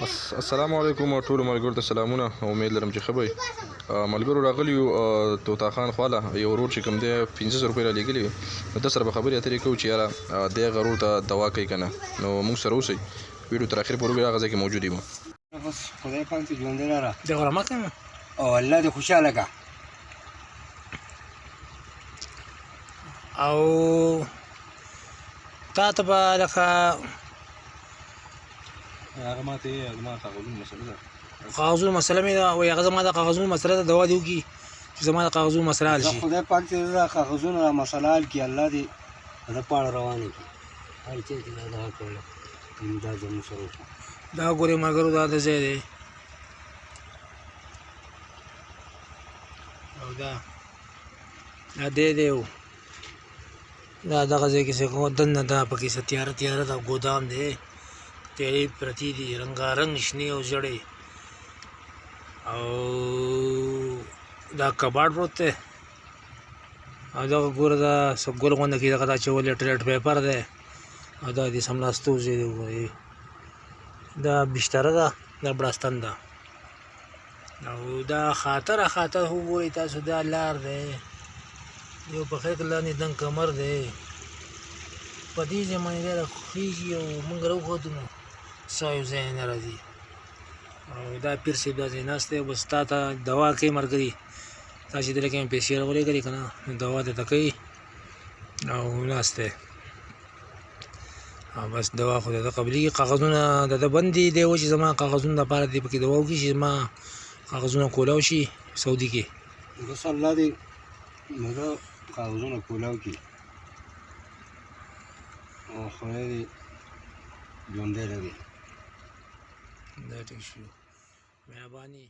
السلام علیکم ټولو ملګرو ته سلامونه. امید لرم چې ښه به وي. ملګرو راغلي یو طوطا خان خواله یو ورور چې کوم دی 500 روپۍ رالیږلي وي، نو ده سره به خبرې اترې کوو چې یاره دی هغه ورور ته دوا کوي که نه. نو موږ سره اوسئ، ویډیو تر اخر پورې وګورئ، هغه ځای کې موجود یو. بس خدای پاک دې ژوندی لره د غرامت یم او الله دې خوشحاله که. او تا ته به لکه هغه ماته زما کاغذونو مسله ده، کاغذونو مسله مې ده، وایي هغه زما د کاغذونو مسله ده، دوا دې وکړي چې زما د کاغذونو مسله حل شي. خدای پاک دې دا کاغذونه را مسله حل کړي، الله دې د پاڼه روانې کړي. هر چا چې دا دغه کړله امداد زموږ سره وکړه. دا ګورې ملګرو دا د ځای دی او دا دی دی دا دغه ځای کې څه دننه دا پکې څه تیاره تیاره دا ګودام دی، تیارې پرتې دي رنګارنګ شنې او زړې، او دا کباړ پروت دی او دغه ګوره دا څه ګل غونده کې دغه دا اچولې ټریټ پیپر دی او دا دې سملاستو ځای دی. وګورئ دا بشتره ده، دا بړستن ده او دا خاطر وګورئ تاسو، دا لار دی یو په خیر کې لاندې دنګ کمر دی، په دې زمانې دی راخېږي او موږ راوخوتو نو سا یو ځای نه راځي. او دا پیر صاحب دا ځای ناست دی، بس تا ته دوا کوي ملګري، تا چې دلته کې پیسې راولېږلې که نه نو دوا درته کوي او ناست دی او بس دوا خو د ده قبلېږي. کاغذونه د ده بند دي، دی و چې زما کاغذونو دپاره دې پکې دوا وکړي چې زما کاغذونه کولاو شي سعودي کې. بس الله دې مګه کاغذونه کولاو کړي او خدای دې ژوندی لري. دا ټیک شو، مهرباني.